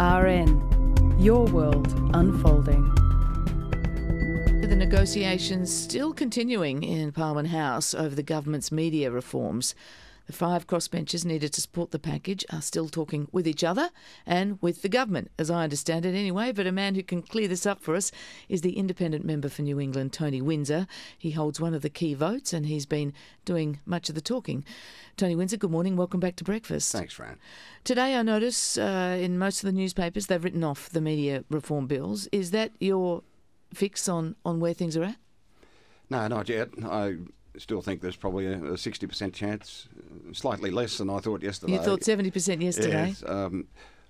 RN, your world unfolding. The negotiations still continuing in Parliament House over the government's media reforms. The 5 crossbenchers needed to support the package are still talking with each other and with the government, as I understand it anyway. But a man who can clear this up for us is the independent member for New England, Tony Windsor. He holds one of the key votes and he's been doing much of the talking. Tony Windsor, good morning. Welcome back to Breakfast. Thanks, Fran. Today I notice in most of the newspapers they've written off the media reform bills. Is that your fix on where things are at? No, not yet. I still think there's probably a 60% chance, slightly less than I thought yesterday. You thought 70% yesterday? Yes,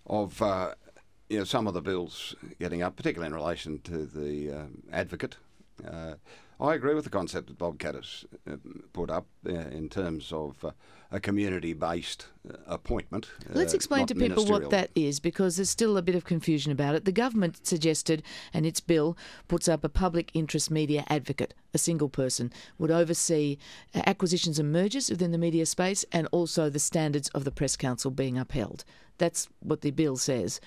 of some of the bills getting up, particularly in relation to the advocate. I agree with the concept that Bob Catt has put up in terms of a community-based appointment. Let's explain to people what that is, because there's still a bit of confusion about it. The government suggested, and its bill puts up a public interest media advocate, a single person, would oversee acquisitions and mergers within the media space and also the standards of the Press Council being upheld. That's what the bill says.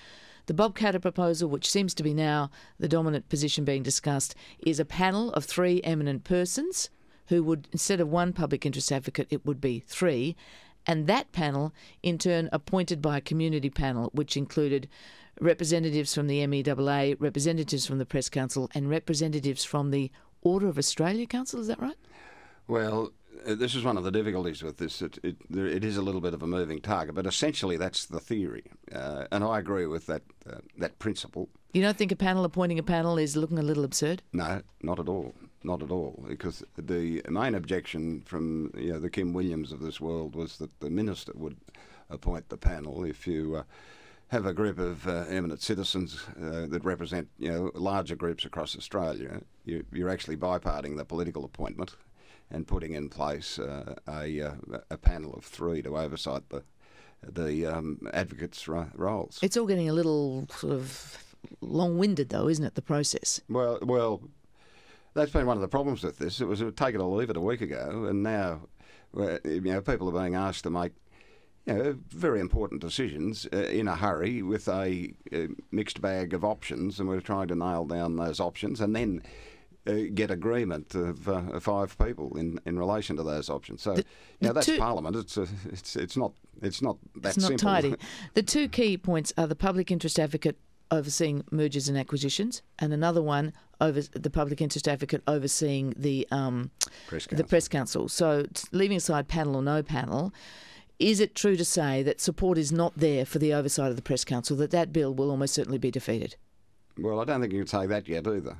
The Bob Catt proposal, which seems to be now the dominant position being discussed, is a panel of 3 eminent persons who would, instead of 1 public interest advocate, it would be 3. And that panel, in turn, appointed by a community panel, which included representatives from the MEAA, representatives from the Press Council and representatives from the Order of Australia Council. Is that right? Well, this is one of the difficulties with this. It is a little bit of a moving target, but essentially that's the theory, and I agree with that principle. You don't think a panel appointing a panel is looking a little absurd? No, not at all. Not at all, because the main objection from the Kim Williams of this world was that the minister would appoint the panel. If you have a group of eminent citizens that represent larger groups across Australia, you're actually bypassing the political appointment and putting in place a panel of 3 to oversight the advocates' roles. It's all getting a little sort of long-winded, though, isn't it, the process? Well, that's been one of the problems with this. It was a take it or leave it a week ago, and now people are being asked to make very important decisions in a hurry with a mixed bag of options, and we're trying to nail down those options and then get agreement of 5 people in relation to those options. So that's Parliament. It's not that simple. It's not tidy. The 2 key points are the public interest advocate overseeing mergers and acquisitions, and another one over the public interest advocate overseeing the Press Council. So leaving aside panel or no panel, is it true to say that support is not there for the oversight of the Press Council, that bill will almost certainly be defeated? Well, I don't think you can say that yet either.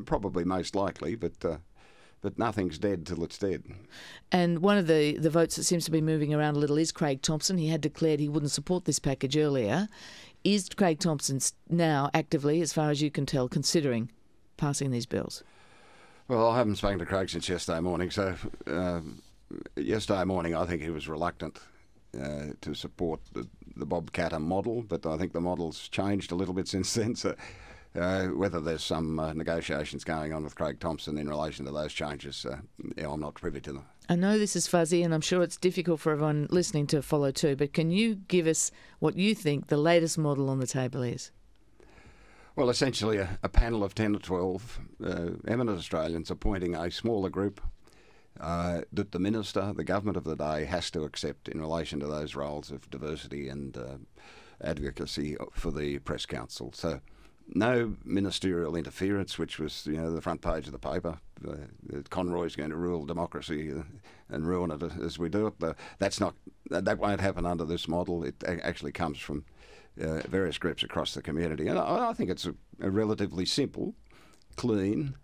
Probably most likely, but nothing's dead till it's dead. And one of the votes that seems to be moving around a little is Craig Thompson. He had declared he wouldn't support this package earlier. Is Craig Thompson now actively, as far as you can tell, considering passing these bills? Well, I haven't spoken to Craig since yesterday morning, so yesterday morning I think he was reluctant to support the Bob Catt model, but I think the model's changed a little bit since then. So whether there's some negotiations going on with Craig Thompson in relation to those changes, I'm not privy to them. I know this is fuzzy and I'm sure it's difficult for everyone listening to follow too, but can you give us what you think the latest model on the table is? Well, essentially a panel of 10 or 12 eminent Australians appointing a smaller group that the minister, the government of the day, has to accept in relation to those roles of diversity and advocacy for the Press Council. So no ministerial interference, which was the front page of the paper. Conroy's going to rule democracy and ruin it as we do it. That won't happen under this model. It actually comes from various groups across the community, and I think it's a relatively simple, clean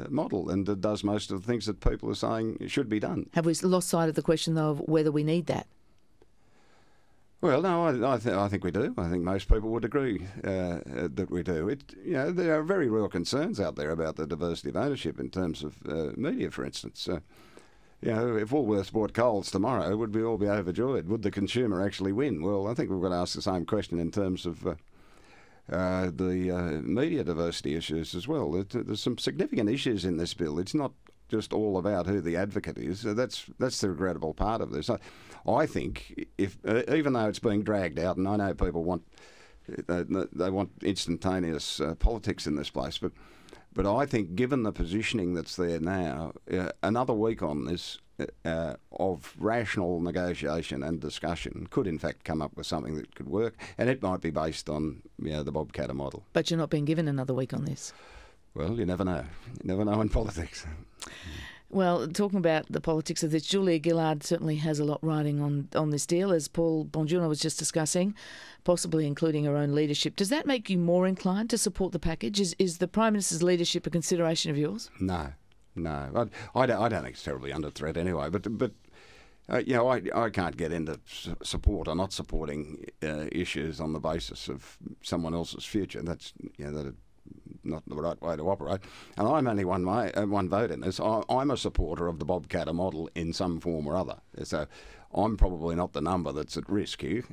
model, and it does most of the things that people are saying should be done. Have we lost sight of the question, though, of whether we need that? Well, no, I think we do. I think most people would agree that we do. There are very real concerns out there about the diversity of ownership in terms of media, for instance. If Woolworths bought Coles tomorrow, would we all be overjoyed? Would the consumer actually win? Well, I think we've got to ask the same question in terms of the media diversity issues as well. There's some significant issues in this bill. It's not just all about who the advocate is. That's the regrettable part of this. I think if even though it's being dragged out, and I know people want they want instantaneous politics in this place, but I think given the positioning that's there now, another week on this of rational negotiation and discussion could in fact come up with something that could work, and it might be based on the Bobcatter model. But you're not being given another week on this. Well, you never know. You never know in politics. Well, talking about the politics of this, Julia Gillard certainly has a lot riding on this deal, as Paul Bongiorno was just discussing, possibly including her own leadership. Does that make you more inclined to support the package? Is the Prime Minister's leadership a consideration of yours? No. I don't think it's terribly under threat anyway. But I can't get into support or not supporting issues on the basis of someone else's future. That's not the right way to operate. And I'm only one vote in this. I'm a supporter of the Bobcatter model in some form or other. So I'm probably not the number that's at risk here.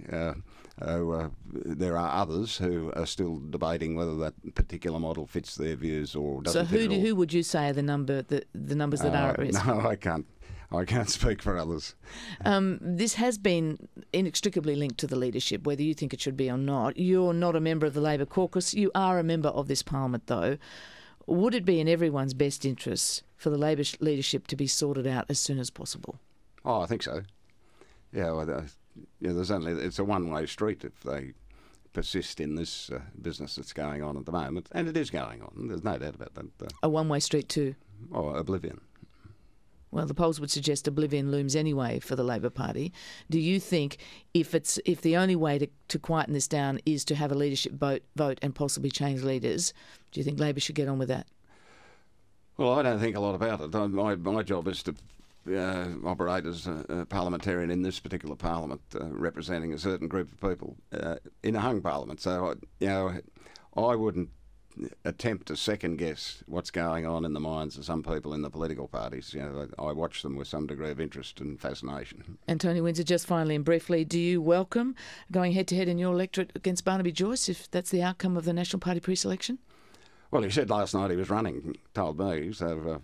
There are others who are still debating whether that particular model fits their views or doesn't. So who would you say are the numbers that are at risk? No, I can't. I can't speak for others. This has been inextricably linked to the leadership, whether you think it should be or not. You're not a member of the Labor caucus. You are a member of this parliament, though. Would it be in everyone's best interest for the Labor leadership to be sorted out as soon as possible? Oh, I think so. Yeah, well, it's a one-way street if they persist in this business that's going on at the moment, and it is going on. There's no doubt about that. A one-way street too? Oh, oblivion. Well, the polls would suggest oblivion looms anyway for the Labor Party. Do you think if the only way to quieten this down is to have a leadership vote and possibly change leaders, do you think Labor should get on with that? Well, I don't think a lot about it. My job is to operate as a parliamentarian in this particular parliament, representing a certain group of people in a hung parliament. So, I wouldn't attempt to second guess what's going on in the minds of some people in the political parties. I watch them with some degree of interest and fascination. And Tony Windsor, just finally and briefly, do you welcome going head-to-head in your electorate against Barnaby Joyce if that's the outcome of the National Party pre-selection? Well, he said last night he was running, told me, so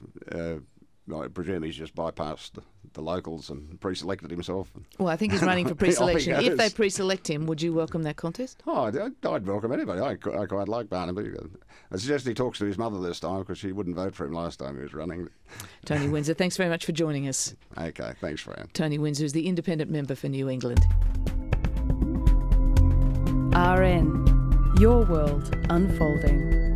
I presume he's just bypassed the locals and pre-selected himself. Well, I think he's running for pre-selection. If they pre-select him, would you welcome that contest? Oh, I'd welcome anybody. I quite like Barnaby. I suggest he talks to his mother this time because she wouldn't vote for him last time he was running. Tony Windsor, thanks very much for joining us. Okay, thanks, Fran. Tony Windsor is the independent member for New England. RN, your world unfolding.